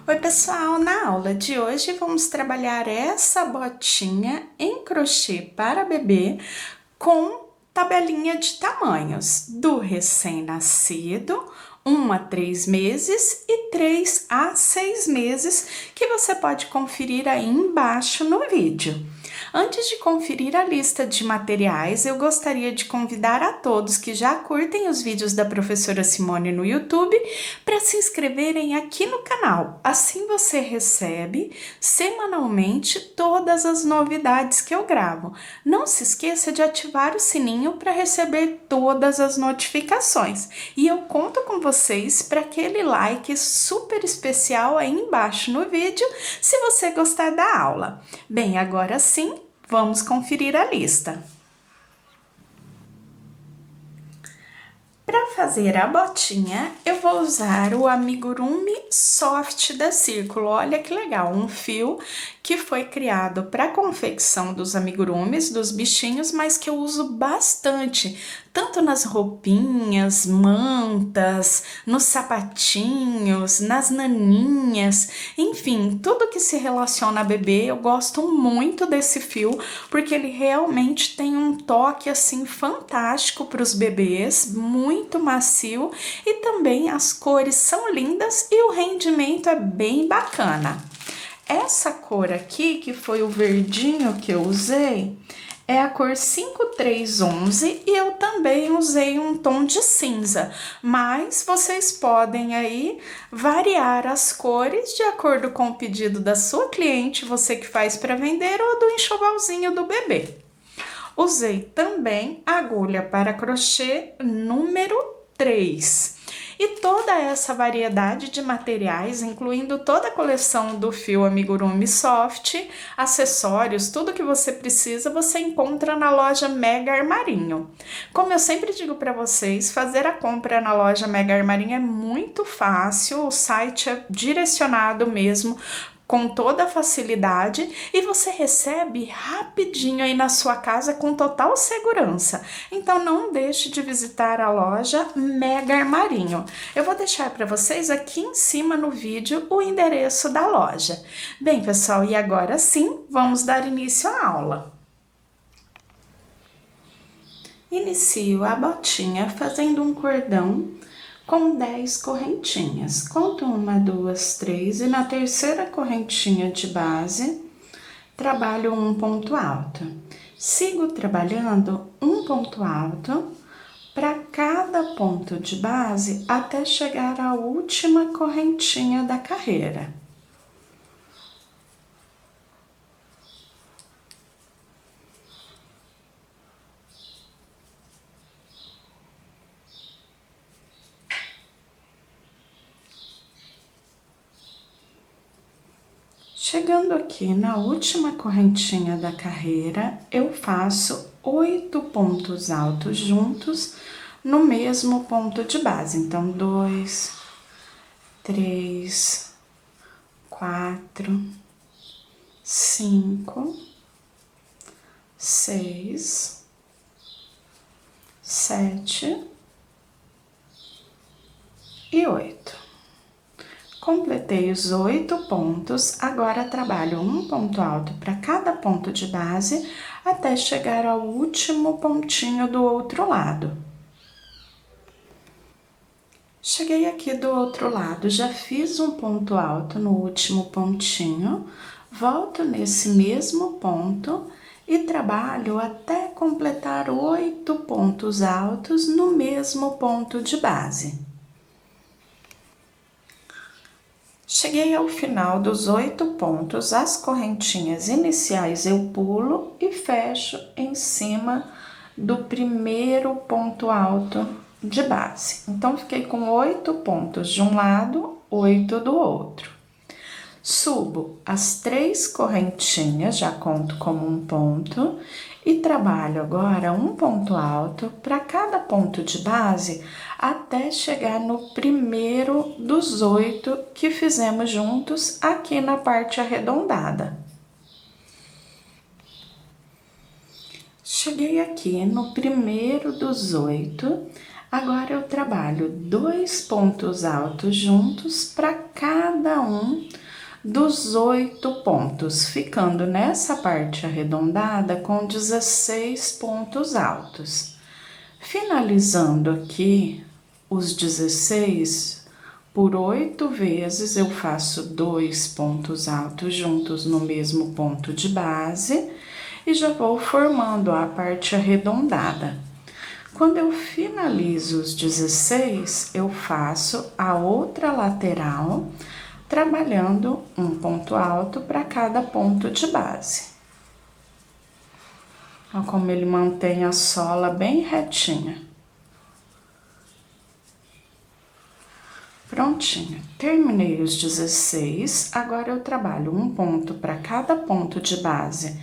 Oi pessoal, na aula de hoje vamos trabalhar essa botinha em crochê para bebê com tabelinha de tamanhos do recém-nascido, 1 a 3 meses e 3 a 6 meses, que você pode conferir aí embaixo no vídeo. Antes de conferir a lista de materiais, eu gostaria de convidar a todos que já curtem os vídeos da professora Simone no YouTube para se inscreverem aqui no canal. Assim você recebe semanalmente todas as novidades que eu gravo. Não se esqueça de ativar o sininho para receber todas as notificações. E eu conto com vocês para aquele like super especial aí embaixo no vídeo, se você gostar da aula. Bem, agora sim, vamos conferir a lista. Para fazer a botinha, eu vou usar o amigurumi soft da Círculo. Olha que legal, um fio que foi criado para a confecção dos amigurumis, dos bichinhos, mas que eu uso bastante, tanto nas roupinhas, mantas, nos sapatinhos, nas naninhas, enfim, tudo que se relaciona a bebê, eu gosto muito desse fio, porque ele realmente tem um toque assim fantástico para os bebês, muito macio, e também as cores são lindas e o rendimento é bem bacana. Essa cor aqui, que foi o verdinho que eu usei, é a cor 5311 e eu também usei um tom de cinza, mas vocês podem aí variar as cores de acordo com o pedido da sua cliente, você que faz para vender, ou do enxovalzinho do bebê. Usei também agulha para crochê número 3. E toda essa variedade de materiais, incluindo toda a coleção do fio Amigurumi Soft, acessórios, tudo que você precisa, você encontra na loja Mega Armarinho. Como eu sempre digo para vocês, fazer a compra na loja Mega Armarinho é muito fácil, o site é direcionado mesmo, com toda a facilidade, e você recebe rapidinho aí na sua casa com total segurança. Então não deixe de visitar a loja Mega Armarinho. Eu vou deixar para vocês aqui em cima no vídeo o endereço da loja. Bem, pessoal, e agora sim, vamos dar início à aula. Inicio a botinha fazendo um cordão com 10 correntinhas. Conto 1, 2, 3 e na terceira correntinha de base, trabalho um ponto alto. Sigo trabalhando um ponto alto para cada ponto de base até chegar à última correntinha da carreira. Chegando aqui na última correntinha da carreira, eu faço 8 pontos altos juntos no mesmo ponto de base. Então, 2, 3, 4, 5, 6, 7 e 8. Completei os 8 pontos, agora trabalho um ponto alto para cada ponto de base até chegar ao último pontinho do outro lado. Cheguei aqui do outro lado, já fiz um ponto alto no último pontinho, volto nesse mesmo ponto e trabalho até completar 8 pontos altos no mesmo ponto de base. Cheguei ao final dos 8 pontos, as correntinhas iniciais eu pulo e fecho em cima do primeiro ponto alto de base. Então, fiquei com 8 pontos de um lado, 8 do outro. Subo as 3 correntinhas, já conto como um ponto, e trabalho agora um ponto alto para cada ponto de base até chegar no primeiro dos 8 que fizemos juntos aqui na parte arredondada. Cheguei aqui no primeiro dos 8, agora eu trabalho 2 pontos altos juntos para cada um dos 8 pontos, ficando nessa parte arredondada com 16 pontos altos. Finalizando aqui os 16, por 8 vezes eu faço 2 pontos altos juntos no mesmo ponto de base e já vou formando a parte arredondada. Quando eu finalizo os 16, eu faço a outra lateral, trabalhando um ponto alto para cada ponto de base. Olha como ele mantém a sola bem retinha. Prontinho, terminei os 16, agora eu trabalho um ponto para cada ponto de base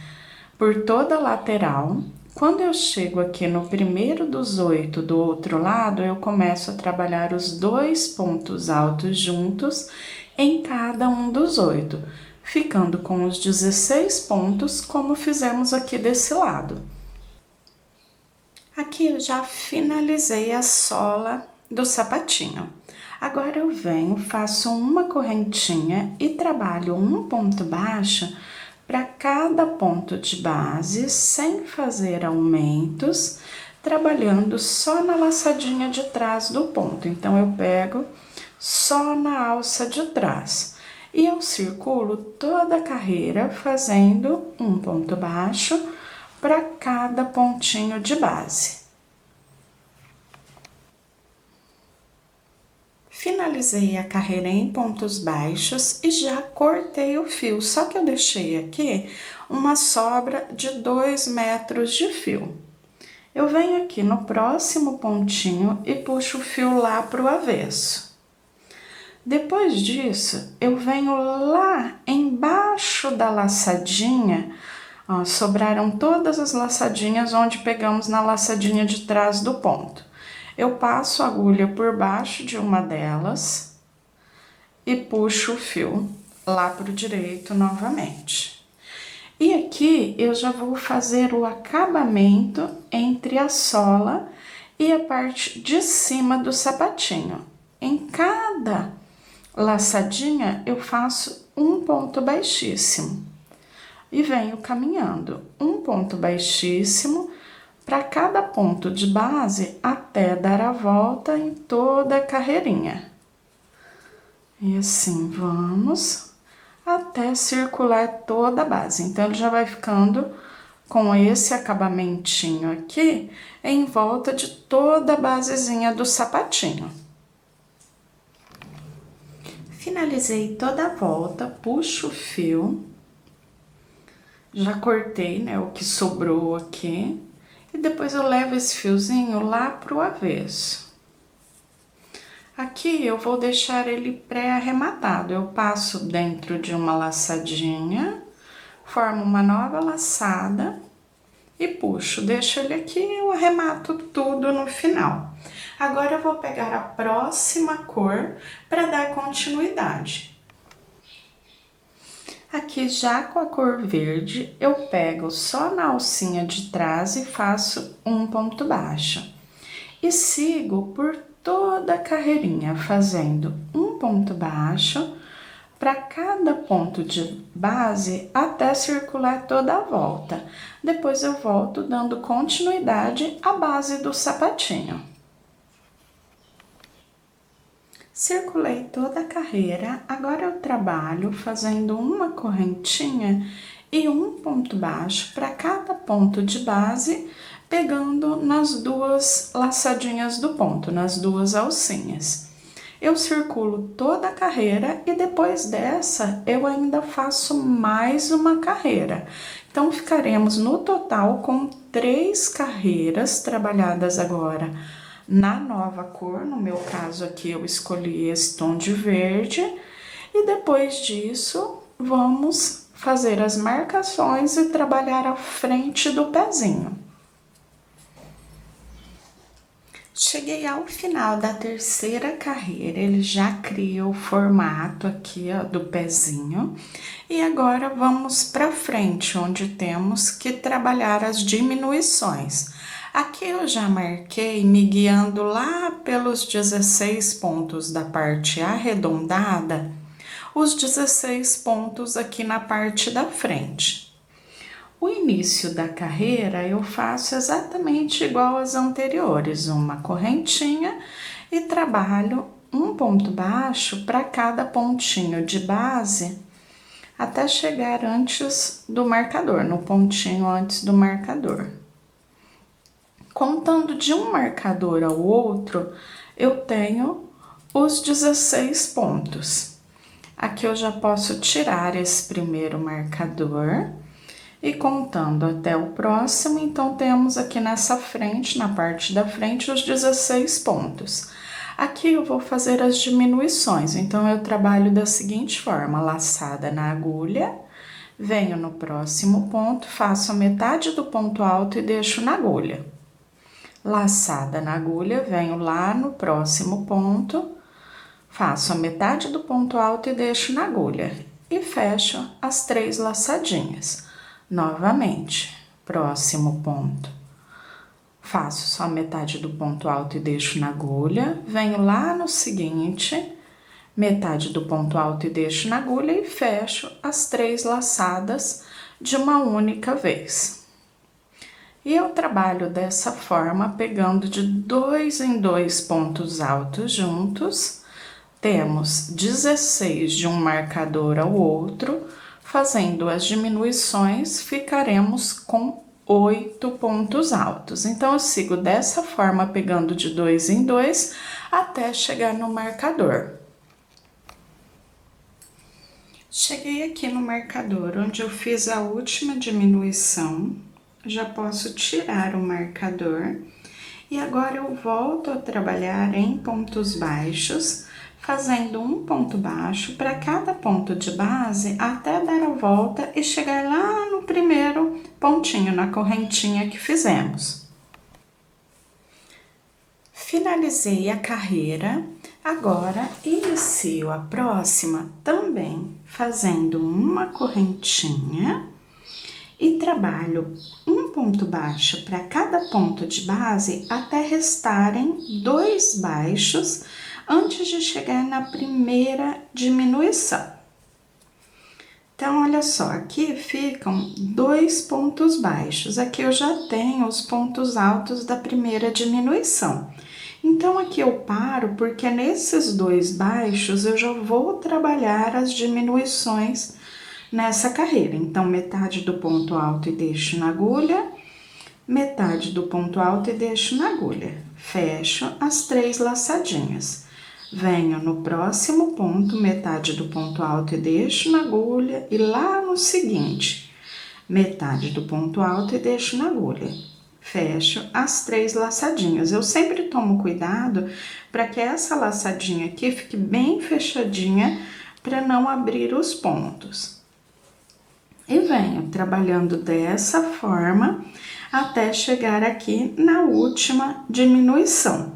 por toda a lateral. Quando eu chego aqui no primeiro dos 8 do outro lado, eu começo a trabalhar os 2 pontos altos juntos em cada um dos 8, ficando com os 16 pontos, como fizemos aqui desse lado. Aqui eu já finalizei a sola do sapatinho. Agora eu venho, faço uma correntinha e trabalho um ponto baixo para cada ponto de base, sem fazer aumentos, trabalhando só na laçadinha de trás do ponto. Então, eu pego só na alça de trás e eu circulo toda a carreira fazendo um ponto baixo para cada pontinho de base. Finalizei a carreira em pontos baixos e já cortei o fio, só que eu deixei aqui uma sobra de 2 metros de fio. Eu venho aqui no próximo pontinho e puxo o fio lá pro avesso. Depois disso, eu venho lá embaixo da laçadinha, ó, sobraram todas as laçadinhas onde pegamos na laçadinha de trás do ponto. Eu passo a agulha por baixo de uma delas e puxo o fio lá pro direito novamente. E aqui eu já vou fazer o acabamento entre a sola e a parte de cima do sapatinho. Em cada laçadinha eu faço um ponto baixíssimo e venho caminhando um ponto baixíssimo para cada ponto de base até dar a volta em toda a carreirinha. E assim vamos até circular toda a base. Então, ele já vai ficando com esse acabamentinho aqui em volta de toda a basezinha do sapatinho. Finalizei toda a volta, puxo o fio, já cortei, né, o que sobrou aqui. E depois eu levo esse fiozinho lá pro avesso. Aqui eu vou deixar ele pré-arrematado. Eu passo dentro de uma laçadinha, formo uma nova laçada e puxo. Deixo ele aqui e eu arremato tudo no final. Agora eu vou pegar a próxima cor para dar continuidade. Aqui já com a cor verde, eu pego só na alcinha de trás e faço um ponto baixo. E sigo por toda a carreirinha, fazendo um ponto baixo para cada ponto de base até circular toda a volta. Depois eu volto dando continuidade à base do sapatinho. Circulei toda a carreira, agora eu trabalho fazendo uma correntinha e um ponto baixo para cada ponto de base, pegando nas 2 laçadinhas do ponto, nas 2 alcinhas. Eu circulo toda a carreira e depois dessa eu ainda faço mais uma carreira. Então, ficaremos no total com 3 carreiras trabalhadas agora na nova cor. No meu caso aqui eu escolhi esse tom de verde e depois disso vamos fazer as marcações e trabalhar a frente do pezinho. Cheguei ao final da terceira carreira, ele já cria o formato aqui, ó, do pezinho. E agora vamos para frente, onde temos que trabalhar as diminuições. Aqui eu já marquei me guiando lá pelos 16 pontos da parte arredondada, os 16 pontos aqui na parte da frente. O início da carreira eu faço exatamente igual às anteriores, uma correntinha e trabalho um ponto baixo para cada pontinho de base até chegar antes do marcador, no pontinho antes do marcador. Contando de um marcador ao outro, eu tenho os 16 pontos. Aqui eu já posso tirar esse primeiro marcador e contando até o próximo, então temos aqui nessa frente, na parte da frente, os 16 pontos. Aqui eu vou fazer as diminuições, então eu trabalho da seguinte forma: laçada na agulha, venho no próximo ponto, faço a metade do ponto alto e deixo na agulha. Laçada na agulha, venho lá no próximo ponto, faço a metade do ponto alto e deixo na agulha. E fecho as 3 laçadinhas. Novamente, próximo ponto. Faço só metade do ponto alto e deixo na agulha, venho lá no seguinte, metade do ponto alto e deixo na agulha e fecho as 3 laçadas de uma única vez. E eu trabalho dessa forma, pegando de 2 em 2 pontos altos juntos, temos 16 de um marcador ao outro, fazendo as diminuições, ficaremos com 8 pontos altos. Então, eu sigo dessa forma, pegando de 2 em 2, até chegar no marcador. Cheguei aqui no marcador, onde eu fiz a última diminuição, já posso tirar o marcador. E agora eu volto a trabalhar em pontos baixos, fazendo um ponto baixo para cada ponto de base até dar a volta e chegar lá no primeiro pontinho, na correntinha que fizemos. Finalizei a carreira, agora inicio a próxima também fazendo uma correntinha e trabalho um ponto baixo para cada ponto de base até restarem 2 baixos antes de chegar na primeira diminuição. Então, olha só, aqui ficam 2 pontos baixos, aqui eu já tenho os pontos altos da primeira diminuição. Então, aqui eu paro, porque nesses 2 baixos eu já vou trabalhar as diminuições nessa carreira. Então, metade do ponto alto e deixo na agulha, metade do ponto alto e deixo na agulha. Fecho as 3 laçadinhas. Venho no próximo ponto, metade do ponto alto e deixo na agulha, e lá no seguinte, metade do ponto alto e deixo na agulha. Fecho as 3 laçadinhas. Eu sempre tomo cuidado para que essa laçadinha aqui fique bem fechadinha, para não abrir os pontos. E venho trabalhando dessa forma até chegar aqui na última diminuição.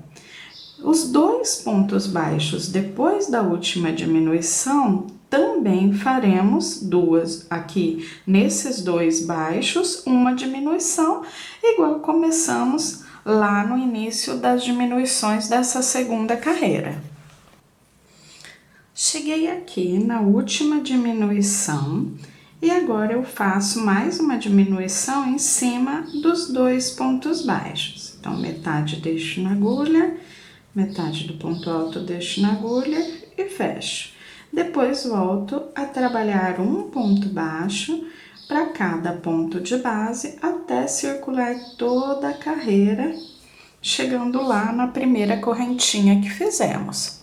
Os 2 pontos baixos depois da última diminuição, também faremos 2 aqui nesses 2 baixos, uma diminuição, igual começamos lá no início das diminuições dessa segunda carreira. Cheguei aqui na última diminuição e agora eu faço mais uma diminuição em cima dos 2 pontos baixos. Então, metade deixo na agulha, metade do ponto alto deixo na agulha e fecho. Depois volto a trabalhar um ponto baixo para cada ponto de base até circular toda a carreira, chegando lá na primeira correntinha que fizemos.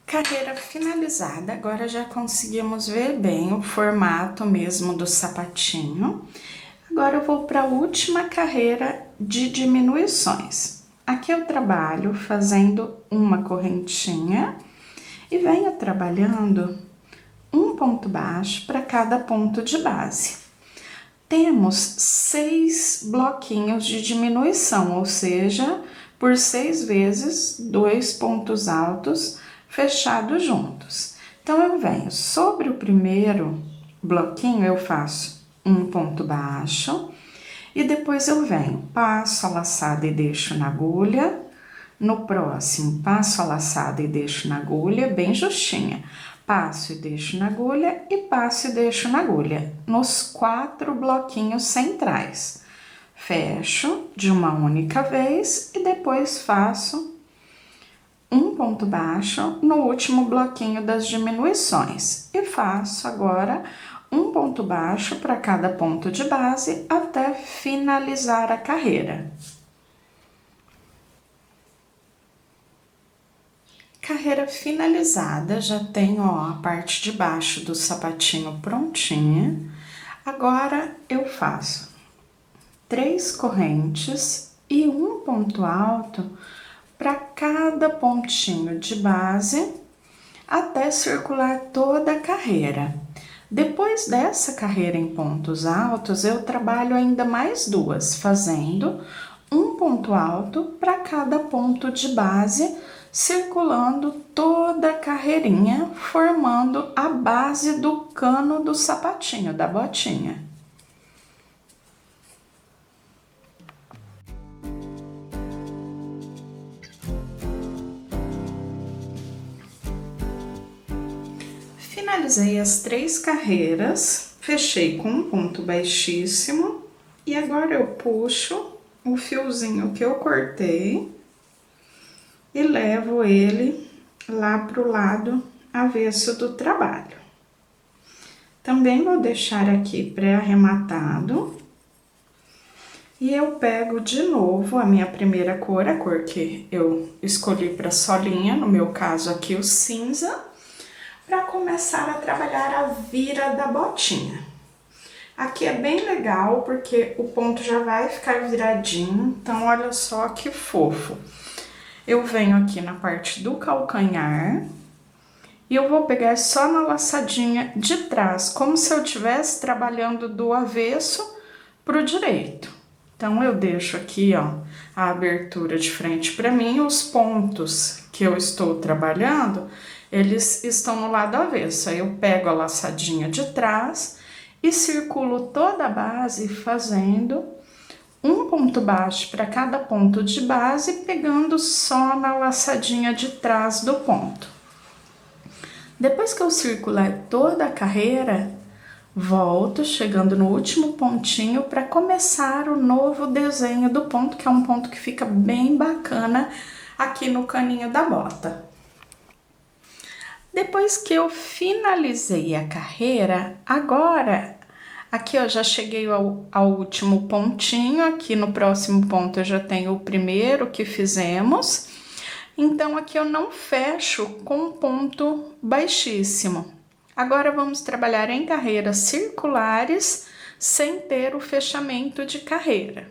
Carreira finalizada, agora já conseguimos ver bem o formato mesmo do sapatinho. Agora eu vou para a última carreira de diminuições. Aqui eu trabalho fazendo uma correntinha e venho trabalhando um ponto baixo para cada ponto de base. Temos 6 bloquinhos de diminuição, ou seja, por 6 vezes 2 pontos altos fechados juntos. Então, eu venho sobre o primeiro bloquinho, eu faço um ponto baixo. E depois eu venho, passo a laçada e deixo na agulha. No próximo, passo a laçada e deixo na agulha, bem justinha. Passo e deixo na agulha e passo e deixo na agulha, nos 4 bloquinhos centrais. Fecho de uma única vez e depois faço um ponto baixo no último bloquinho das diminuições. E faço agora um ponto baixo para cada ponto de base até finalizar a carreira. Carreira finalizada, já tenho a parte de baixo do sapatinho prontinha. Agora eu faço 3 correntes e um ponto alto para cada pontinho de base até circular toda a carreira. Depois dessa carreira em pontos altos, eu trabalho ainda mais 2, fazendo um ponto alto para cada ponto de base, circulando toda a carreirinha, formando a base do cano do sapatinho, da botinha. Finalizei as 3 carreiras, fechei com um ponto baixíssimo e agora eu puxo o fiozinho que eu cortei e levo ele lá pro lado avesso do trabalho. Também vou deixar aqui pré-arrematado e eu pego de novo a minha primeira cor, a cor que eu escolhi para solinha, no meu caso aqui o cinza, para começar a trabalhar a vira da botinha. Aqui é bem legal porque o ponto já vai ficar viradinho, então olha só que fofo. Eu venho aqui na parte do calcanhar e eu vou pegar só na laçadinha de trás, como se eu estivesse trabalhando do avesso pro direito. Então eu deixo aqui, ó, a abertura de frente para mim, os pontos que eu estou trabalhando, eles estão no lado avesso. Aí eu pego a laçadinha de trás e circulo toda a base fazendo um ponto baixo para cada ponto de base, pegando só na laçadinha de trás do ponto. Depois que eu circular toda a carreira, volto chegando no último pontinho para começar o novo desenho do ponto, que é um ponto que fica bem bacana aqui no caninho da bota. Depois que eu finalizei a carreira, agora aqui eu já cheguei ao último pontinho, aqui no próximo ponto eu já tenho o primeiro que fizemos. Então aqui eu não fecho com um ponto baixíssimo. Agora vamos trabalhar em carreiras circulares sem ter o fechamento de carreira.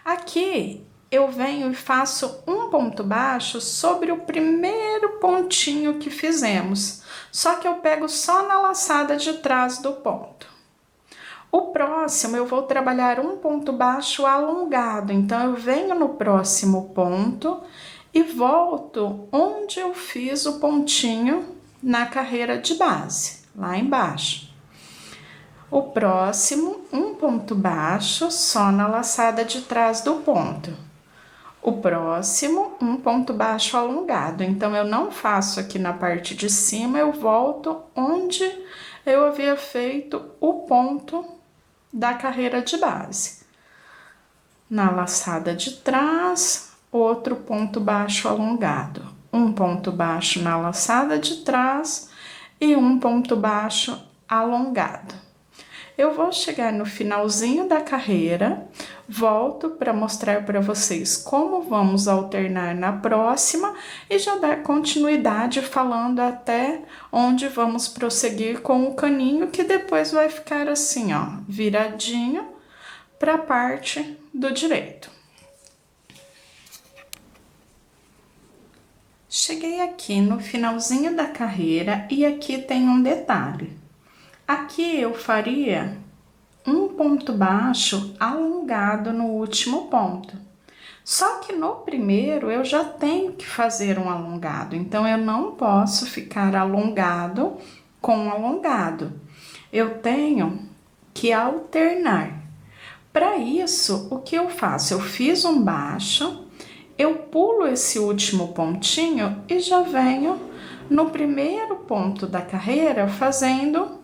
Aqui eu venho e faço um ponto baixo sobre o primeiro pontinho que fizemos, só que eu pego só na laçada de trás do ponto. O próximo eu vou trabalhar um ponto baixo alongado, então eu venho no próximo ponto e volto onde eu fiz o pontinho na carreira de base, lá embaixo. O próximo, um ponto baixo só na laçada de trás do ponto. O próximo, um ponto baixo alongado. Então, eu não faço aqui na parte de cima, eu volto onde eu havia feito o ponto da carreira de base. Na laçada de trás, outro ponto baixo alongado. Um ponto baixo na laçada de trás e um ponto baixo alongado. Eu vou chegar no finalzinho da carreira, volto para mostrar para vocês como vamos alternar na próxima e já dar continuidade falando até onde vamos prosseguir com o caninho, que depois vai ficar assim, ó, viradinho para a parte do direito. Cheguei aqui no finalzinho da carreira e aqui tem um detalhe. Aqui eu faria um ponto baixo alongado no último ponto. Só que no primeiro eu já tenho que fazer um alongado, então eu não posso ficar alongado com alongado. Eu tenho que alternar. Para isso, o que eu faço? Eu fiz um baixo, eu pulo esse último pontinho e já venho no primeiro ponto da carreira, fazendo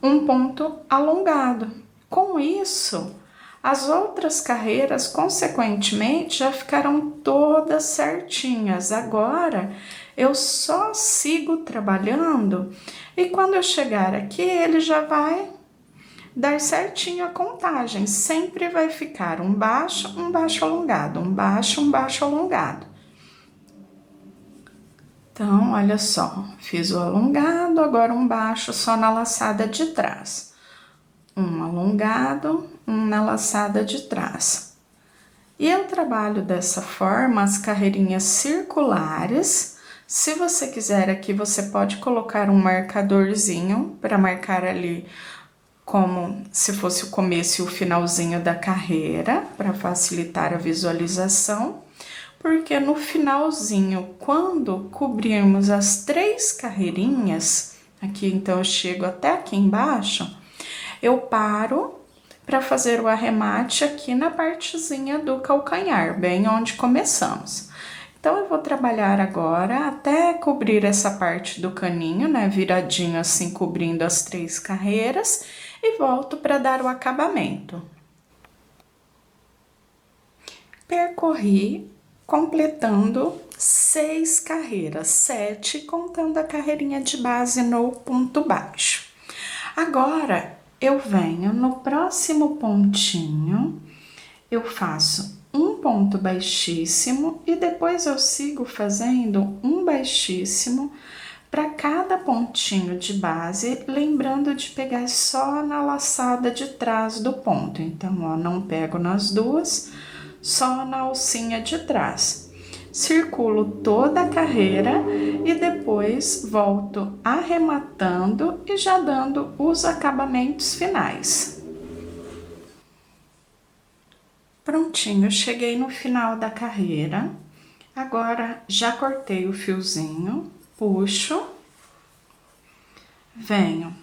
um ponto alongado. Com isso, as outras carreiras, consequentemente, já ficaram todas certinhas. Agora, eu só sigo trabalhando e quando eu chegar aqui, ele já vai dar certinho a contagem. Sempre vai ficar um baixo alongado, um baixo alongado. Então, olha só, fiz o alongado, agora um baixo só na laçada de trás. Um alongado, um na laçada de trás. E eu trabalho dessa forma as carreirinhas circulares. Se você quiser aqui, você pode colocar um marcadorzinho para marcar ali como se fosse o começo e o finalzinho da carreira, para facilitar a visualização. Porque no finalzinho, quando cobrirmos as 3 carreirinhas, aqui então eu chego até aqui embaixo, eu paro para fazer o arremate aqui na partezinha do calcanhar, bem onde começamos. Então, eu vou trabalhar agora até cobrir essa parte do caninho, né, viradinho assim, cobrindo as 3 carreiras, e volto para dar o acabamento. Percorri completando 6 carreiras, 7 contando a carreirinha de base no ponto baixo. Agora, eu venho no próximo pontinho, eu faço um ponto baixíssimo e depois eu sigo fazendo um baixíssimo para cada pontinho de base, lembrando de pegar só na laçada de trás do ponto. Então, ó, não pego nas duas, só na alcinha de trás. Circulo toda a carreira e depois volto arrematando e já dando os acabamentos finais. Prontinho, cheguei no final da carreira. Agora, já cortei o fiozinho, puxo, venho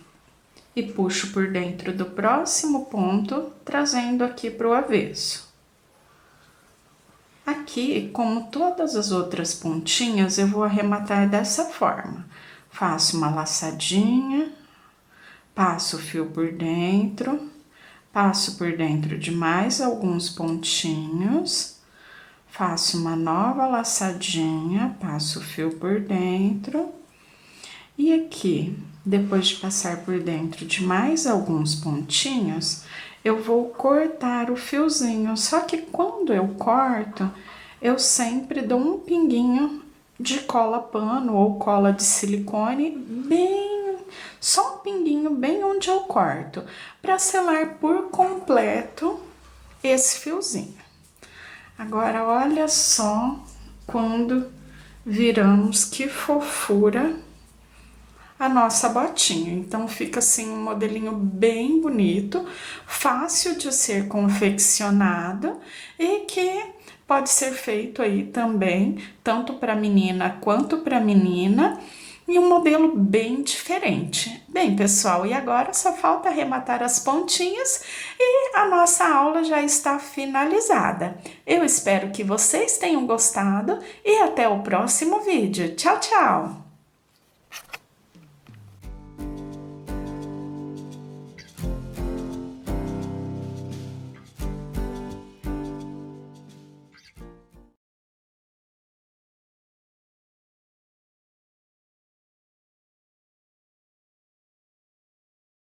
e puxo por dentro do próximo ponto, trazendo aqui para o avesso. Aqui, como todas as outras pontinhas, eu vou arrematar dessa forma. Faço uma laçadinha, passo o fio por dentro, passo por dentro de mais alguns pontinhos, faço uma nova laçadinha, passo o fio por dentro. E aqui, depois de passar por dentro de mais alguns pontinhos, eu vou cortar o fiozinho, só que quando eu corto, eu sempre dou um pinguinho de cola pano ou cola de silicone, só um pinguinho bem onde eu corto, para selar por completo esse fiozinho. Agora, olha só quando viramos, que fofura a nossa botinha. Então, fica assim um modelinho bem bonito, fácil de ser confeccionado e que pode ser feito aí também, tanto para menina quanto para menina, e um modelo bem diferente. Bem, pessoal, e agora só falta arrematar as pontinhas e a nossa aula já está finalizada. Eu espero que vocês tenham gostado e até o próximo vídeo. Tchau, tchau!